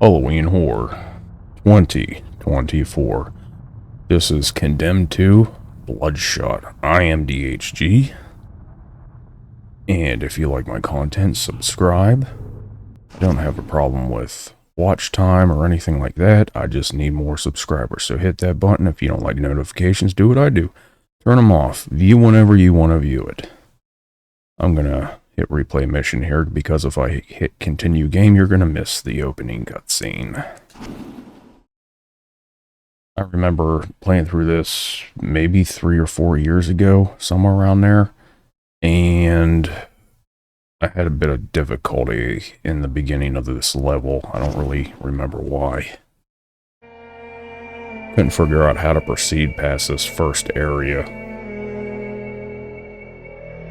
Halloween Horror 2024. This is Condemned to Bloodshot. I am DHG, and if you like my content, subscribe. I don't have a problem with watch time or anything like that. I just need more subscribers, so hit that button. If you don't like notifications, do what I do. Turn them off. View whenever you want to view it. I'm gonna hit replay mission here, because if I hit continue game, you're gonna miss the opening cutscene. I remember playing through this maybe 3 or 4 years ago, somewhere around there, and I had a bit of difficulty in the beginning of this level. I don't really remember why. Couldn't figure out how to proceed past this first area.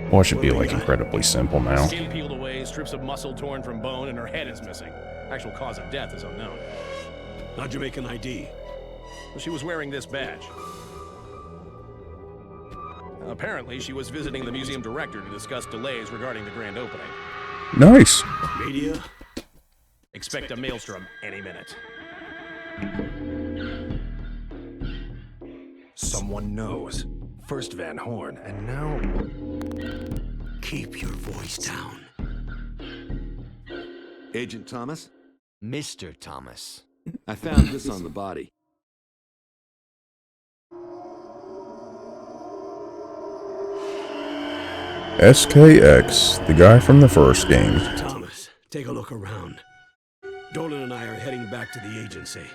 Well, it should be like incredibly simple now. Skin peeled away, strips of muscle torn from bone, and her head is missing. Actual cause of death is unknown. How'd you make an ID? She was wearing this badge. Apparently, she was visiting the museum director to discuss delays regarding the grand opening. Nice. Media? Expect a maelstrom any minute. Someone knows. First Van Horn, and now... Keep your voice down. Agent Thomas? Mr. Thomas. I found this on the body. SKX, the guy from the first game. Thomas, take a look around. Dolan and I are heading back to the agency.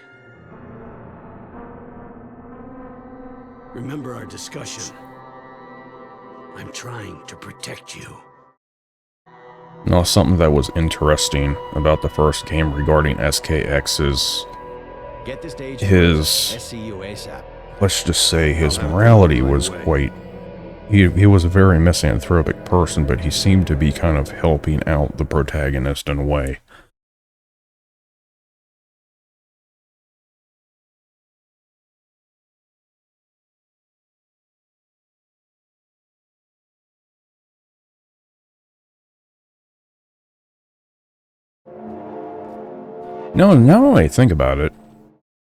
Remember our discussion. I'm trying to protect you. Now, something that was about the first game regarding SKX is Get this stage his, SCU ASAP. let's just say, his morality was quite... He was a very misanthropic person, but he seemed to be kind of helping out the protagonist in a way. Now that I think about it,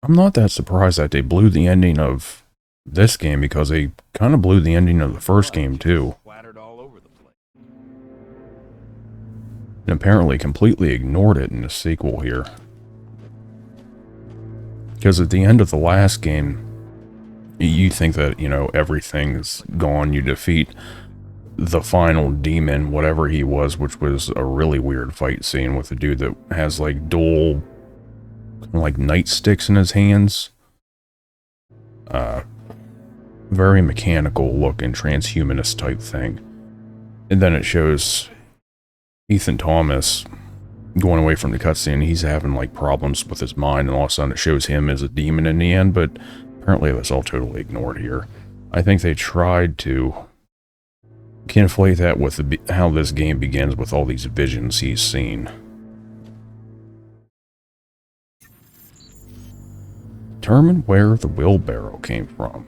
I'm not that surprised that they blew the ending of this game, because they kind of blew the ending of the first game too. And apparently completely ignored it in the sequel here. Because at the end of the last game, you think that, you know, everything's gone. You defeat the final demon, whatever he was, which was a really weird fight scene with a dude that has like dual, like, nightsticks in his hands. Very mechanical looking, transhumanist type thing. And then it shows Ethan Thomas going away from the cutscene. He's having like problems with his mind, and all of a sudden it shows him as a demon in the end, but apparently that's all totally ignored here. I think they tried to conflate that with how this game begins with all these visions he's seen. Determine where the wheelbarrow came from.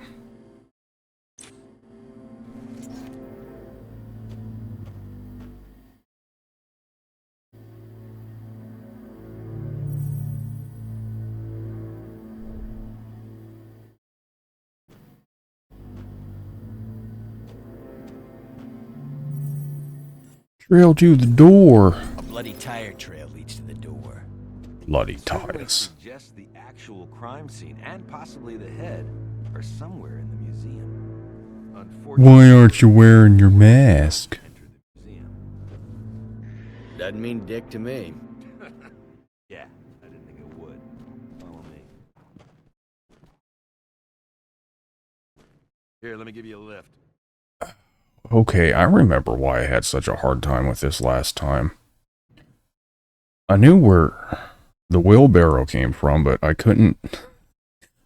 Trail to the door. A bloody tire trail leads to the door. Bloody tires. Suggests the actual crime scene and possibly the head are somewhere in the museum. Unfortunately, Why aren't you wearing your mask? enter the museum. Doesn't mean dick to me. Yeah, I didn't think it would. Follow me. Here, let me give you a lift. Okay, I remember why I had such a hard time with this last time. I knew where the wheelbarrow came from, but I couldn't...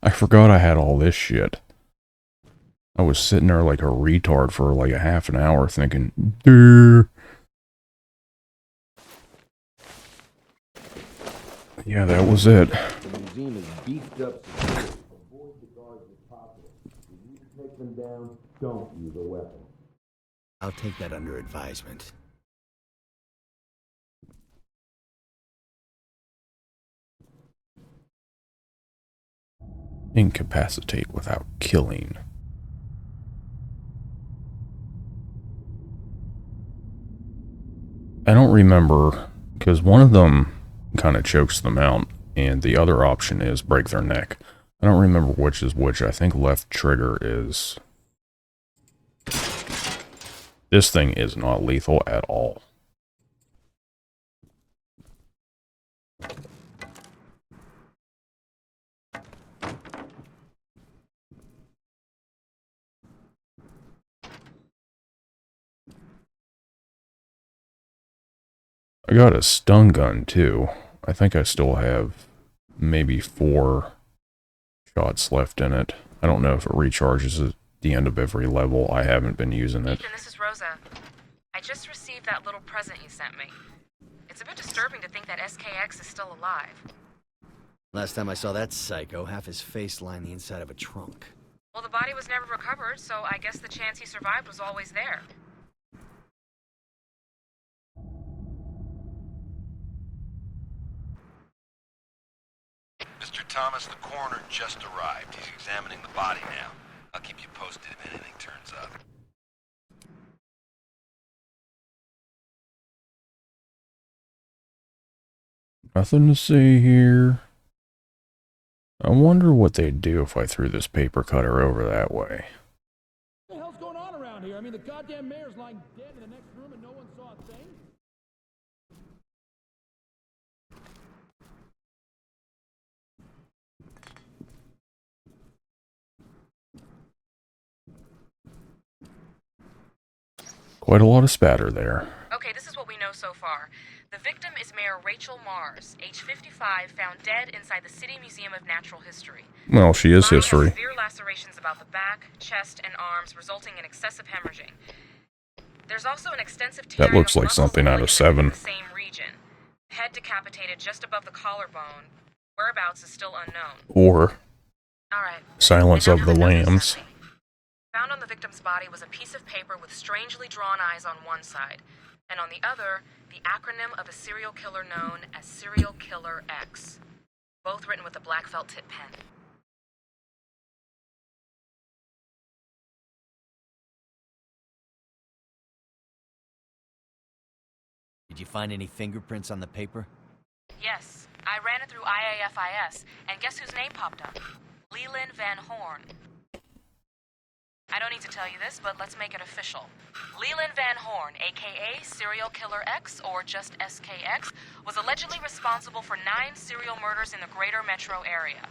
I forgot I had all this shit. I was sitting there like a retard for like a half an hour thinking, Durr. Yeah, that was it. The museum is beefed up security. Avoid the guards if possible. If you need to take them down, don't use a weapon. I'll take that under advisement. Incapacitate without killing. I don't remember, because one of them kind of chokes them out, and the other option is break their neck. I don't remember which is which. I think left trigger is... This thing is not lethal at all. I got a stun gun too. I think I still have maybe 4 shots left in it. I don't know if it recharges at the end of every level. I haven't been using it. Ethan, this is Rosa. I just received that little present you sent me. It's a bit disturbing to think that SKX is still alive. Last time I saw that psycho, half his face lined the inside of a trunk. Well, the body was never recovered, so I guess the chance he survived was always there. Mr. Thomas, the coroner just arrived. He's examining the body now. I'll keep you posted if anything turns up. Nothing to see here. I wonder what they'd do if I threw this paper cutter over that way. What the hell's going on around here? I mean, the goddamn mayor's lying dead in the next room and no one saw a thing? Quite a lot of spatter there. Okay, this is what we know so far. The victim is Mayor Rachel Mars, age 55, found dead inside the City Museum of Natural History. Well, she is Body has history. severe lacerations about the back, chest, and arms, resulting in excessive hemorrhaging. There's also an extensive tearing That looks of like muscles something out and of ligaments Seven. in the same region. Head decapitated just above the collarbone. Whereabouts is still unknown. Or All right. Silence And of now the for note you Lambs. sent me. Found on the victim's body was a piece of paper with strangely drawn eyes on one side, and on the other, the acronym of a serial killer known as Serial Killer X. Both written with a black felt tip pen. Did you find any fingerprints on the paper? Yes, I ran it through IAFIS, and guess whose name popped up? Leland Van Horn. I don't need to tell you this, but let's make it official. Leland Van Horn, aka Serial Killer X, or just SKX, was allegedly responsible for 9 serial murders in the greater metro area.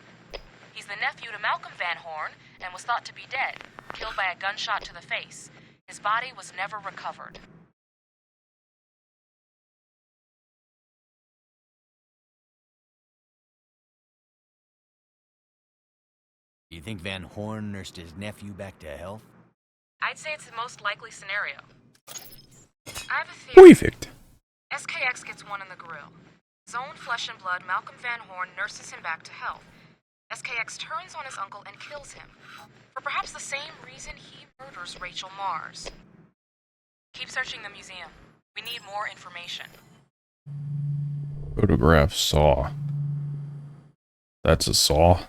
He's the nephew to Malcolm Van Horn, and was thought to be dead, killed by a gunshot to the face. His body was never recovered. Do you think Van Horn nursed his nephew back to health? I'd say it's the most likely scenario. I have a theory. Perfect. SKX gets one in the grill. His own flesh and blood, Malcolm Van Horn nurses him back to health. SKX turns on his uncle and kills him. For perhaps the same reason he murders Rachel Mars. Keep searching the museum. We need more information. Photograph saw. That's a saw.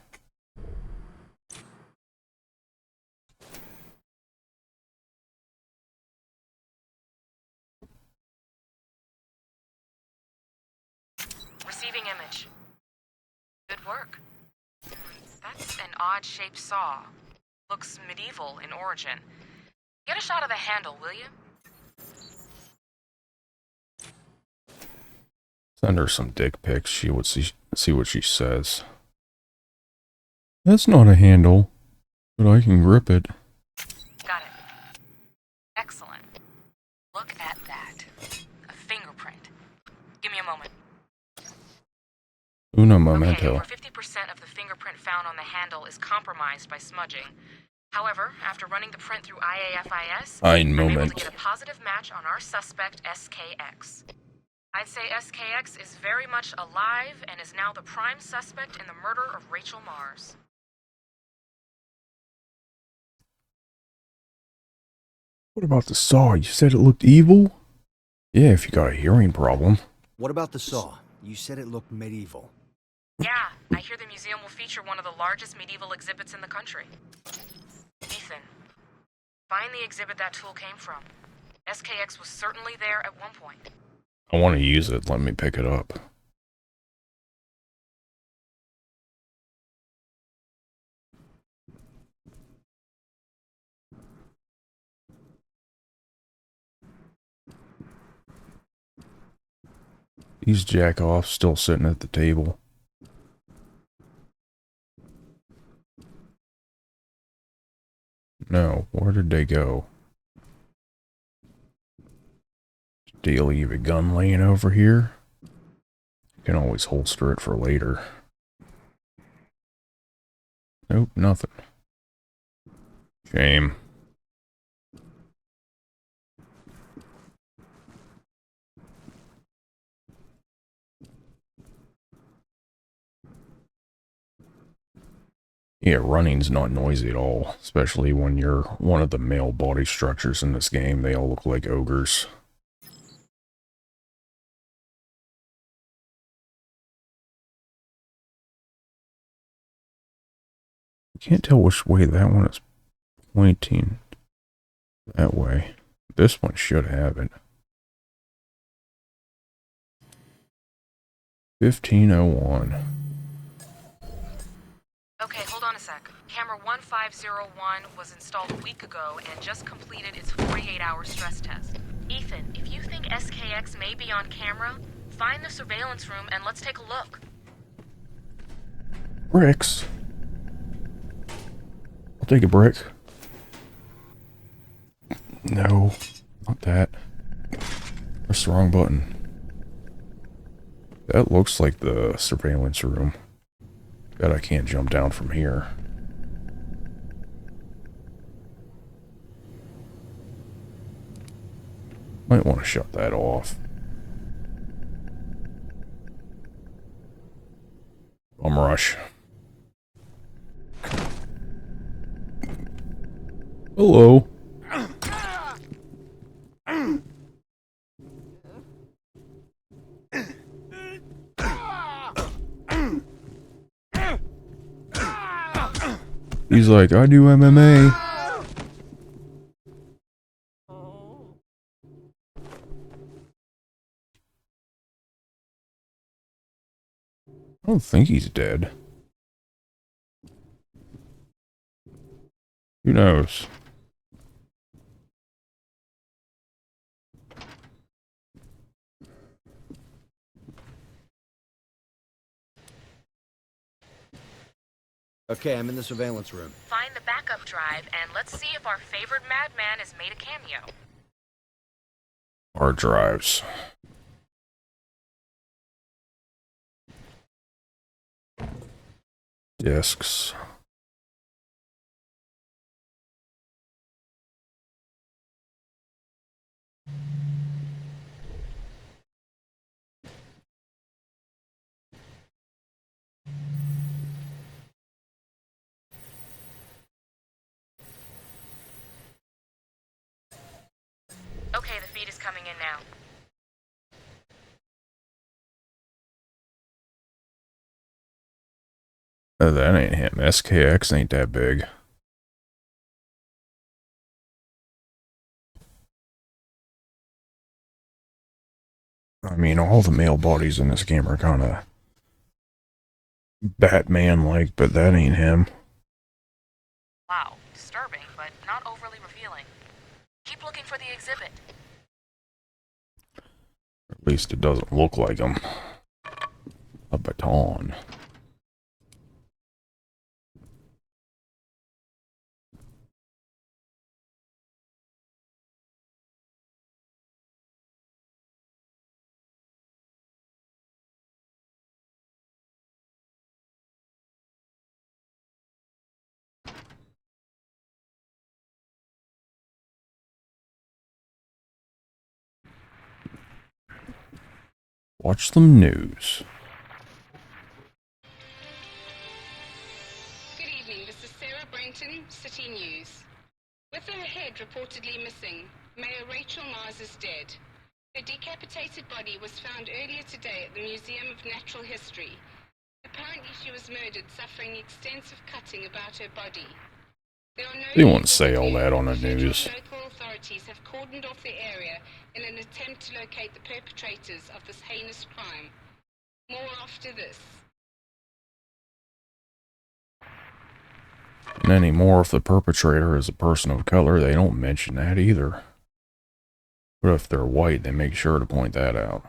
Receiving image. Good work. That's an odd-shaped saw. Looks medieval in origin. Get a shot of the handle, will you? Send her some dick pics. She would see what she says. That's not a handle, but I can grip it. Got it. Excellent. Look at that. A fingerprint. Give me a moment. Una Okay, momento. over 50% of the fingerprint found on the handle is compromised by smudging. However, after running the print through IAFIS, Ein I'm able to Moment. get a positive match on our suspect, SKX. I'd say SKX is very much alive and is now the prime suspect in the murder of Rachel Mars. What about the saw? You said it looked evil? Yeah, if you got a hearing problem. What about the saw? You said it looked medieval. Yeah, I hear the museum will feature one of the largest medieval exhibits in the country. Ethan, find the exhibit that tool came from. SKX was certainly there at one point. I want to use it. Let me pick it up. These jack-offs still sitting at the table. No, where did they go? Did they leave a gun laying over here? You can always holster it for later. Nope, nothing. Shame. Yeah, running's not noisy at all, especially when you're one of the male body structures in this game. They all look like ogres. I can't tell which way that one is pointing. That way. This one should have it. 1501. Okay, hold on a sec. Camera 1501 was installed a week ago and just completed its 48-hour stress test. Ethan, if you think SKX may be on camera, find the surveillance room and let's take a look. Bricks. I'll take a brick. No, not that. Press the wrong button. That looks like the surveillance room. Bet I can't jump down from here. Might want to shut that off. Bum rush. Hello. He's like, I do MMA. I don't think he's dead. Who knows? Okay, I'm in the surveillance room. Find the backup drive and let's see if our favorite madman has made a cameo. Hard drives. Discs. Okay, the feed is coming in now. Oh, that ain't him. SKX ain't that big. I mean, all the male bodies in this game are kind of Batman-like, but that ain't him. Wow, disturbing, but not overly revealing. Keep looking for the exhibit. At least it doesn't look like him. A baton. Watch some news. Good evening, this is Sarah Brenton, City News. With her head reportedly missing, Mayor Rachel Mars is dead. Her decapitated body was found earlier today at the Museum of Natural History. Apparently she was murdered, suffering extensive cutting about her body. There are no They won't leads say all yet. that on the Federal news. and local authorities have cordoned off the area in an attempt to locate the perpetrators of this heinous crime. More after this. And anymore, if the perpetrator is a person of color, they don't mention that either. But if they're white, they make sure to point that out.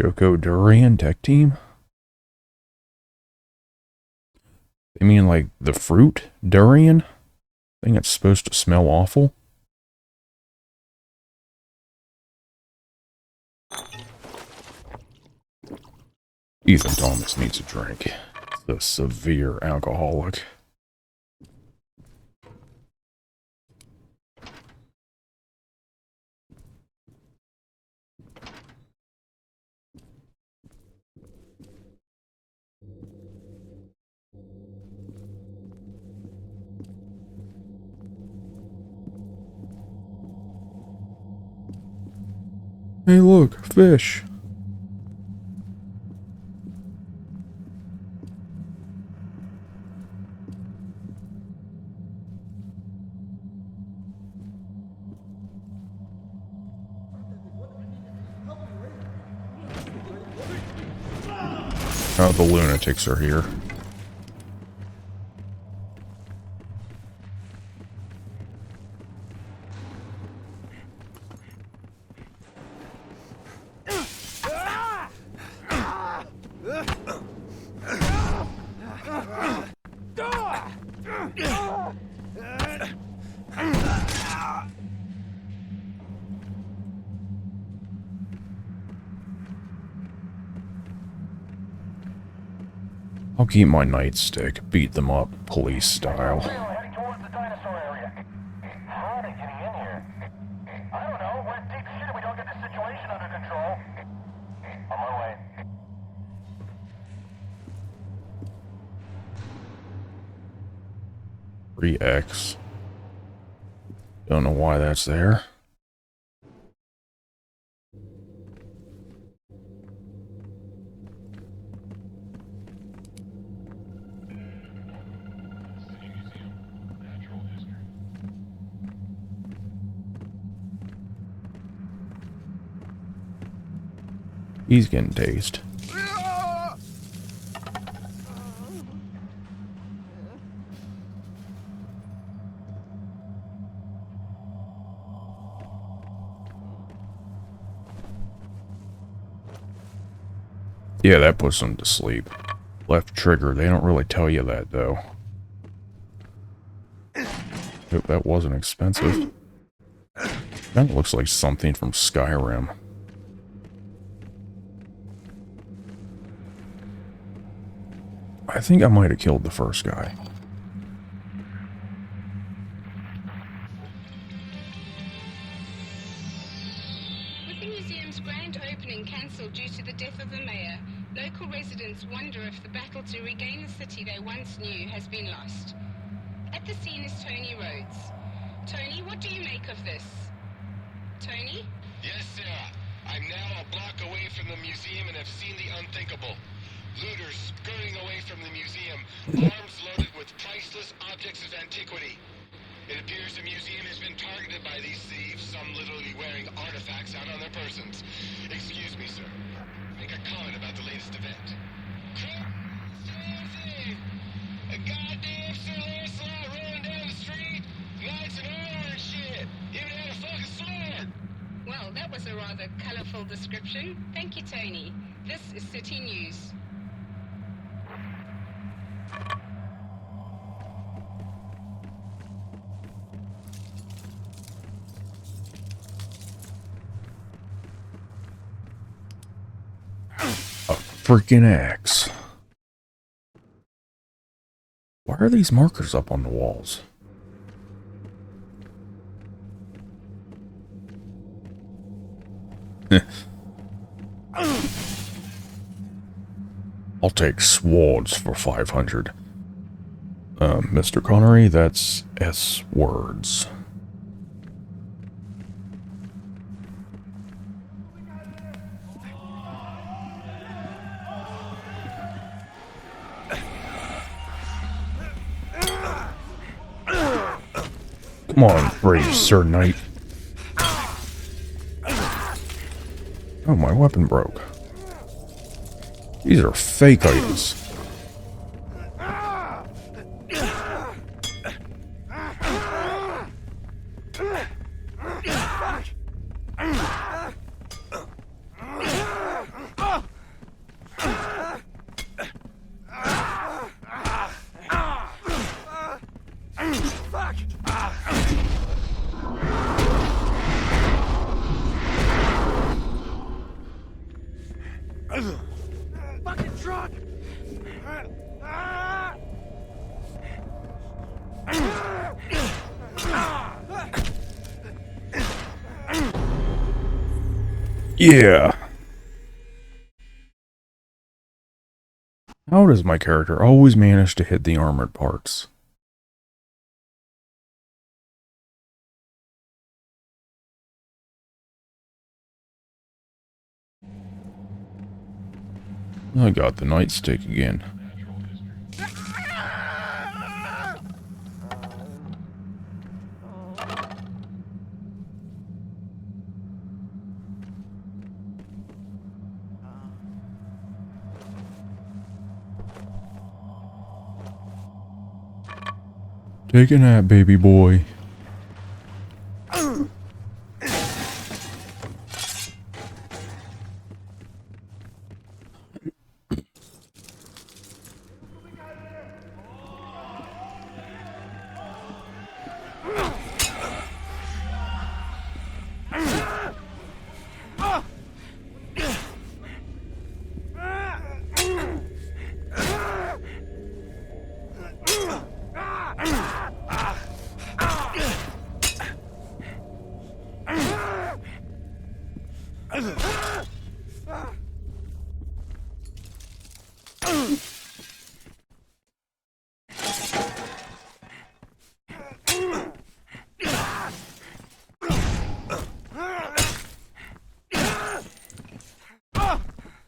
Choco Durian Tech Team? They mean like the fruit? Durian? Thing that's supposed to smell awful? Ethan Thomas needs a drink. The severe alcoholic. Hey look, fish. Oh, the lunatics are here. I'll keep my nightstick, beat them up, police style. Heading towards the dinosaur area. How are they getting in here? I don't know. We're in deep shit if we don't get the situation under control. On my way. 3X. Don't know why that's there. He's getting tased. Yeah, that puts them to sleep. Left trigger, they don't really tell you that, though. Hope that wasn't expensive. That looks like something from Skyrim. I think I might have killed the first guy. With the museum's grand opening cancelled due to the death of the mayor, local residents wonder if the battle to regain the city they once knew has been lost. At the scene is Tony Rhodes. Tony, what do you make of this? Tony? Yes, Sarah. I'm now a block away from the museum and have seen the unthinkable. Looters scurrying away from the museum, arms loaded with priceless objects of antiquity. It appears the museum has been targeted by these thieves, some literally wearing artifacts out on their persons. Excuse me, sir. Make a comment about the latest event. Crazy! A goddamn Sir Lancelot rolling down the street, knights in armor and shit. Even had a fucking sword. Well, that was a rather colorful description. Thank you, Tony. This is City News. A freaking axe. Why are these markers up on the walls? I'll take swords for 500. Mr. Connery, that's S words. Come on, brave Sir Knight. Oh, my weapon broke. These are fake items. Fucking truck! Yeah. How does my character always manage to hit the armored parts? I got the nightstick again. Take a nap, baby boy.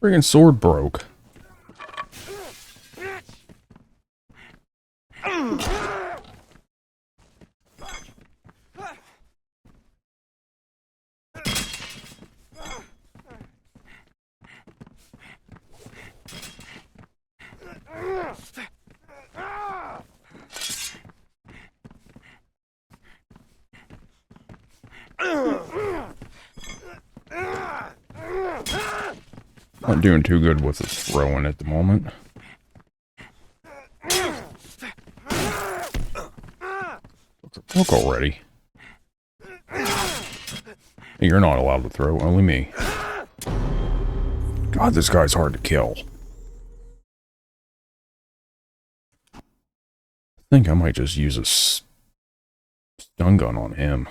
Friggin' sword broke. Not doing too good with the throwing at the moment. Look already. You're not allowed to throw, only me. God, this guy's hard to kill. I think I might just use a stun gun on him.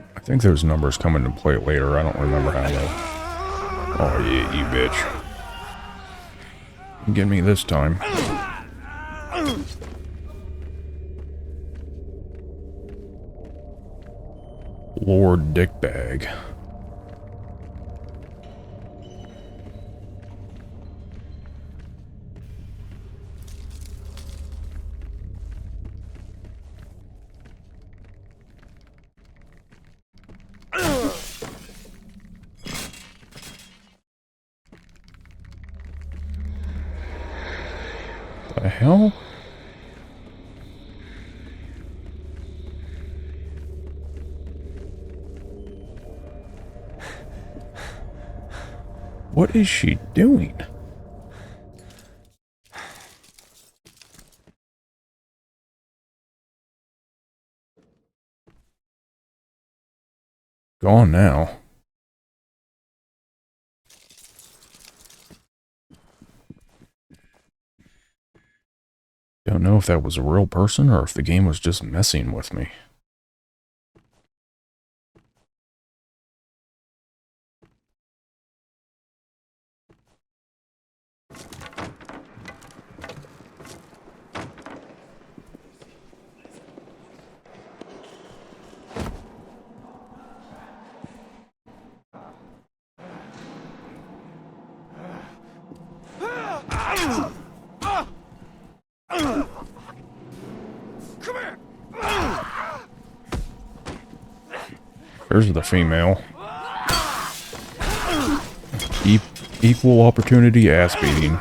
I think those numbers come into play later. I don't remember how though. Oh yeah, you bitch. Get me this time. Lord Dickbag. hell? What is she doing? Gone now. Don't know if that was a real person or if the game was just messing with me. There's the female. Equal opportunity ass beating.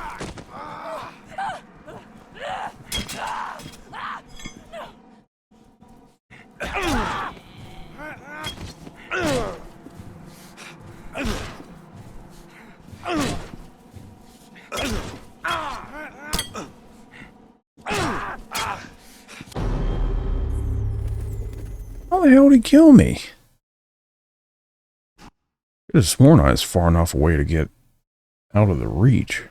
How the hell did he kill me? I could have sworn I was far enough away to get out of the reach.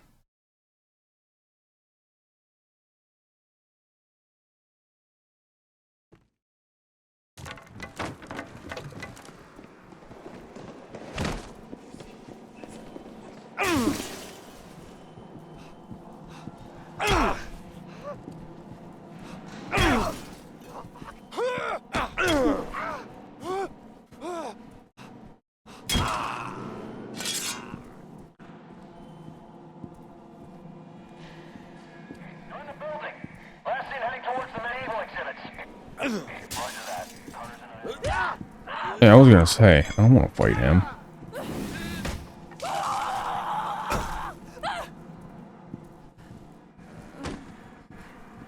Yeah, I was gonna say, I don't want to fight him.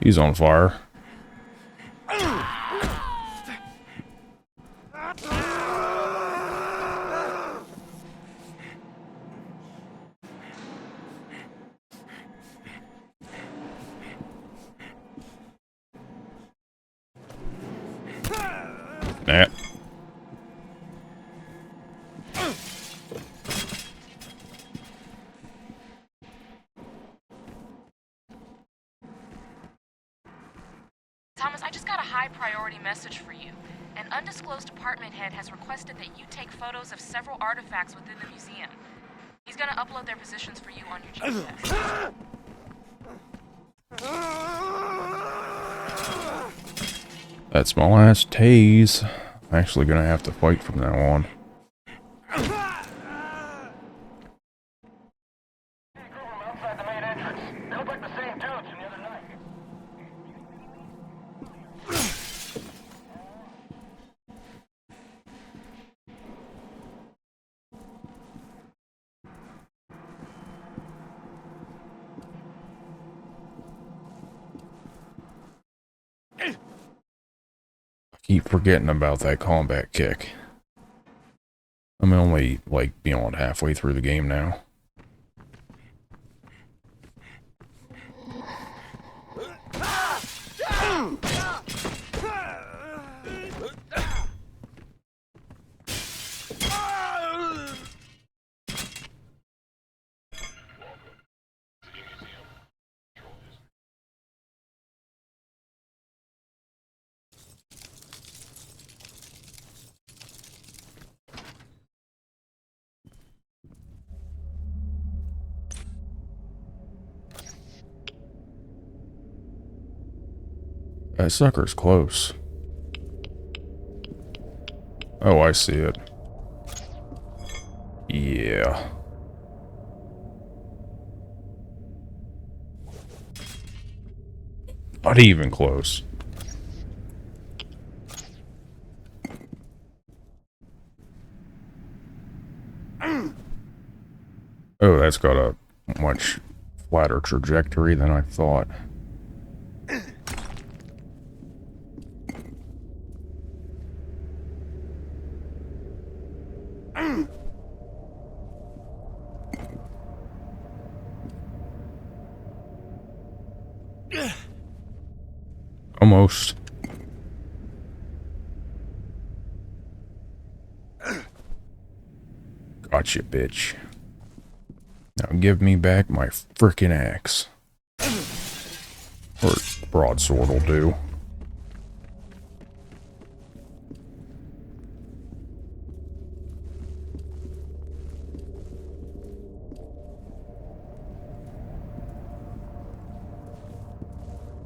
He's on fire. Nah. Thomas, I just got a high-priority message for you. An undisclosed department head has requested that you take photos of several artifacts within the museum. He's gonna upload their positions for you on your GPS. That small ass tase. I'm actually gonna have to fight from now on. Keep forgetting about that combat kick. I'm only, like, beyond halfway through the game now. That sucker's close. Oh, I see it. Yeah. Not even close. Oh, that's got a much flatter trajectory than I thought. Almost. Gotcha, bitch. Now give me back my frickin' axe. Or broadsword will do.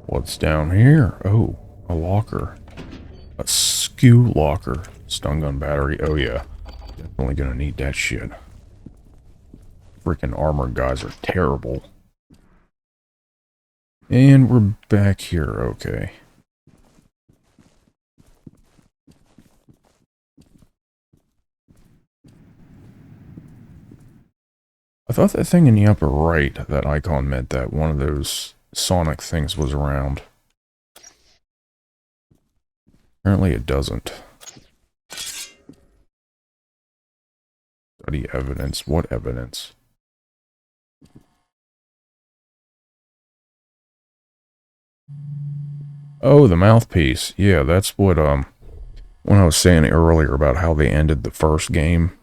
What's down here? Oh, a locker. A skew locker. Stun gun battery. Oh yeah. Definitely gonna need that shit. Freaking armor guys are terrible. And we're back here. Okay. I thought that thing in the upper right, that icon, meant that one of those Sonic things was around. Apparently it doesn't. Study evidence. What evidence? Oh, the mouthpiece. Yeah, that's what, when I was saying earlier about how they ended the first game.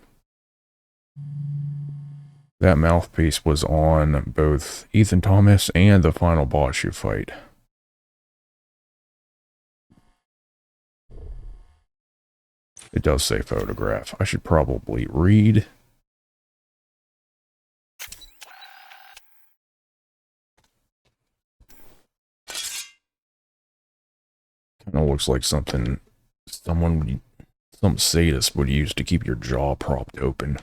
That mouthpiece was on both Ethan Thomas and the final boss you fight. It does say photograph. I should probably read. Kinda looks like something some sadist would use to keep your jaw propped open.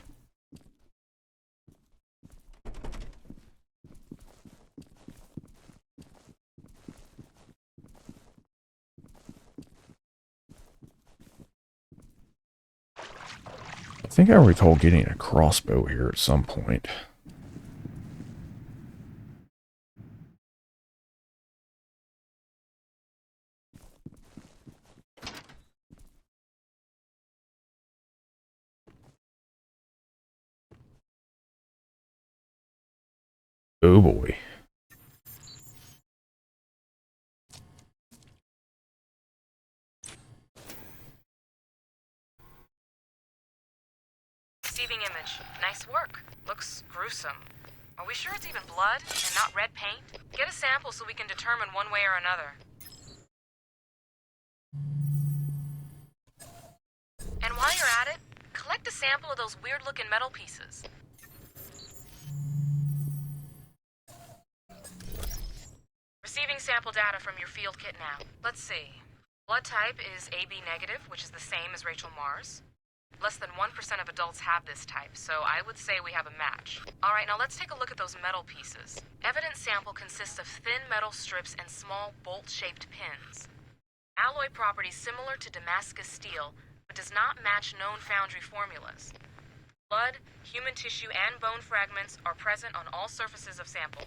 I think I recall getting a crossbow here at some point. Oh boy. Receiving image. Nice work. Looks gruesome. Are we sure it's even blood and not red paint? Get a sample so we can determine one way or another. And while you're at it, collect a sample of those weird-looking metal pieces. Receiving sample data from your field kit now. Let's see. Blood type is AB negative, which is the same as Rachel Mars. Less than 1% of adults have this type, so I would say we have a match. Alright, now let's take a look at those metal pieces. Evidence sample consists of thin metal strips and small bolt-shaped pins. Alloy properties similar to Damascus steel, but does not match known foundry formulas. Blood, human tissue, and bone fragments are present on all surfaces of sample.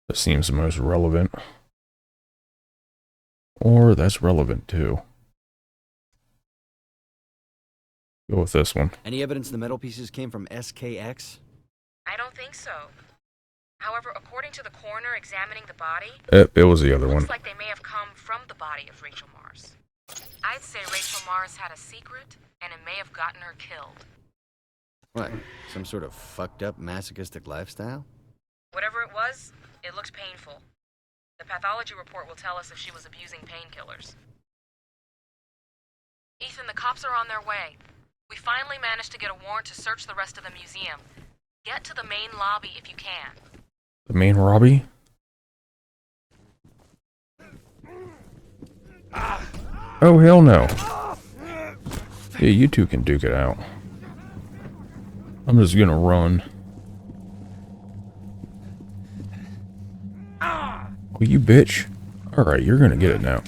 That seems the most relevant. Or that's relevant too. Go with this one. Any evidence the metal pieces came from SKX? I don't think so. However, according to the coroner examining the body, It was the other one. looks like they may have come from the body of Rachel Mars. I'd say Rachel Mars had a secret, and it may have gotten her killed. What? Some sort of fucked up masochistic lifestyle? Whatever it was, it looked painful. The pathology report will tell us if she was abusing painkillers. Ethan, the cops are on their way. We finally managed to get a warrant to search the rest of the museum. Get to the main lobby if you can. The main Robbie? Oh, hell no. Yeah, you two can duke it out. I'm just gonna run. Oh, you bitch. Alright, you're gonna get it now.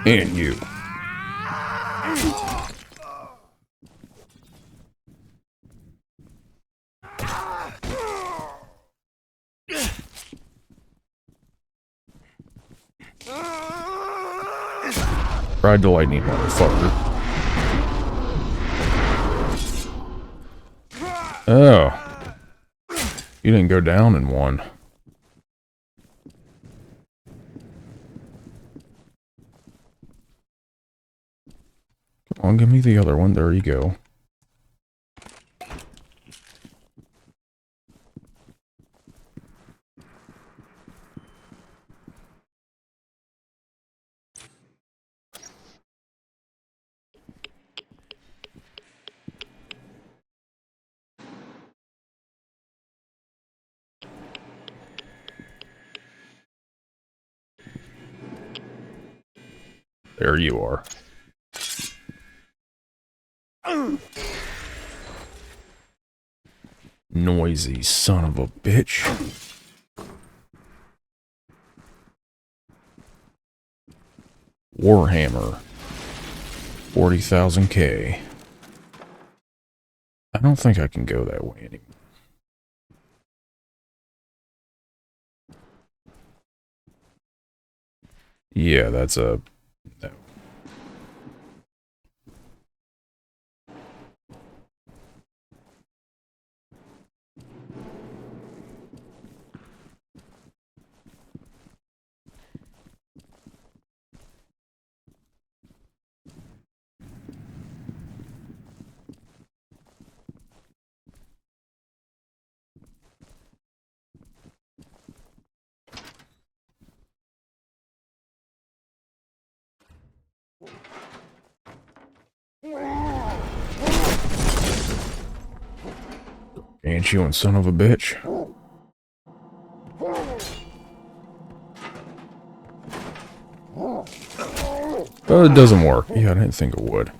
And you. Ride the lightning, motherfucker. Oh. You didn't go down in one. Come on, give me the other one. There you go. There you are. Noisy son of a bitch. Warhammer. 40,000K. I don't think I can go that way anymore. Yeah, that's a... no. Ain't you and son of a bitch? Oh, it doesn't work. Yeah, I didn't think it would.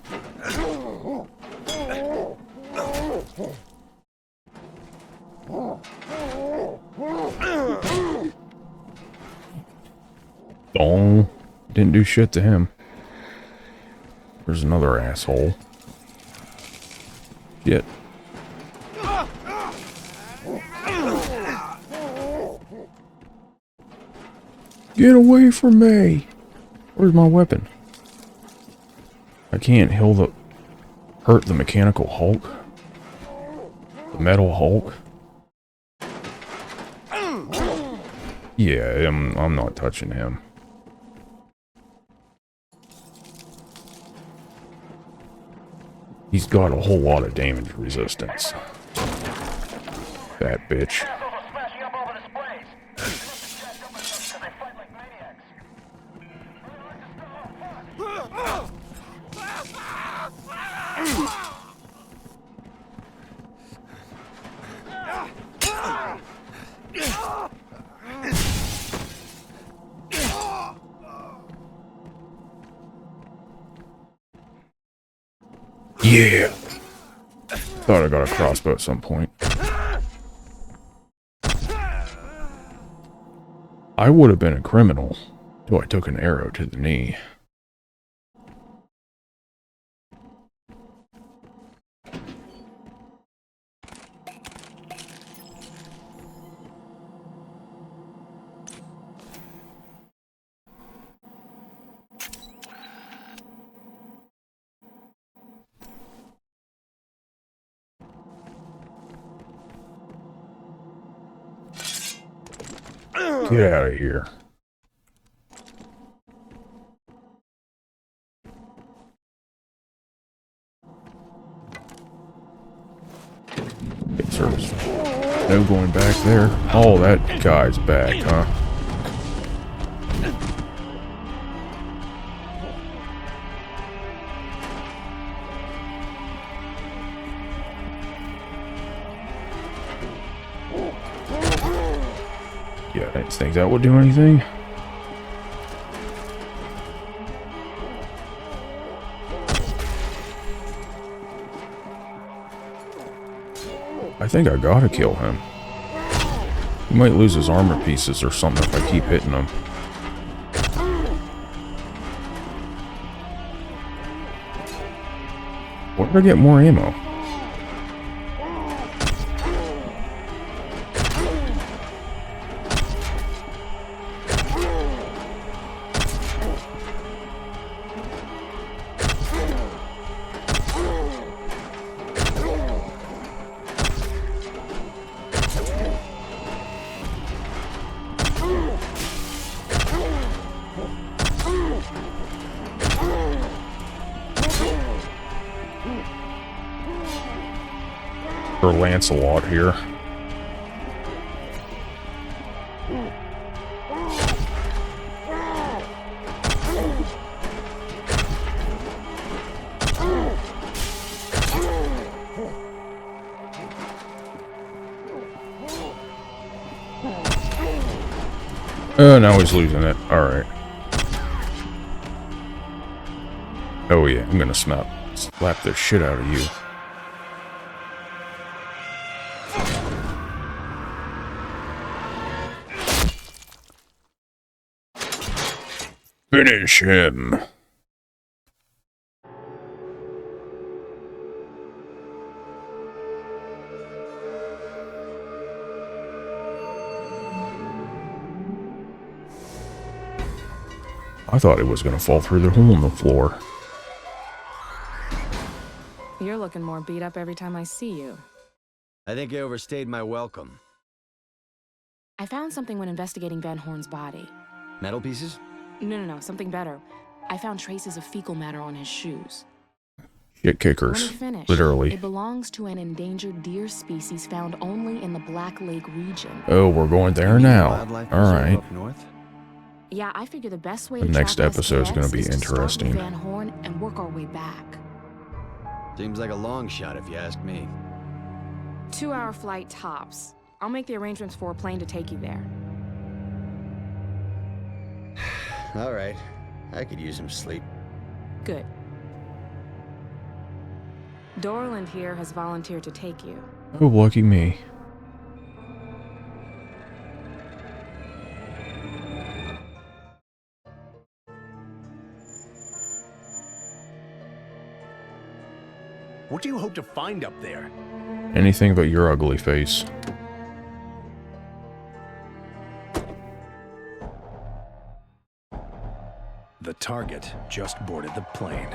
Oh, didn't do shit to him. There's another asshole. Shit. Get away from me! Where's my weapon? I can't hurt the mechanical Hulk. The metal Hulk. Yeah, I'm not touching him. He's got a whole lot of damage resistance. That bitch. Yeah! Thought I got a crossbow at some point. I would have been a criminal till I took an arrow to the knee. Get out of here. Okay, service. No going back there. Oh, that guy's back, huh? Yeah, I didn't think that would do anything. I think I gotta kill him. He might lose his armor pieces or something if I keep hitting him. Where did I get more ammo? Or Lancelot here. Oh, now he's losing it. Alright. Oh yeah, I'm gonna slap the shit out of you. Finish him. I thought it was gonna fall through the hole in the floor. You're looking more beat up every time I see you. I think I overstayed my welcome. I found something when investigating Van Horn's body. Metal pieces? No, something better. I found traces of fecal matter on his shoes. Shit kickers. Let me finish. Literally. It belongs to an endangered deer species found only in the Black Lake region. Oh, we're going there now. Alright. Yeah, I figure the best way The to next track episode is going to be start with interesting. Van Horn and work our way back. Seems like a long shot if you ask me. 2-hour flight tops. I'll make the arrangements for a plane to take you there. All right. I could use some sleep. Good. Dorland here has volunteered to take you. Oh, lucky me. What do you hope to find up there? Anything but your ugly face. The target just boarded the plane.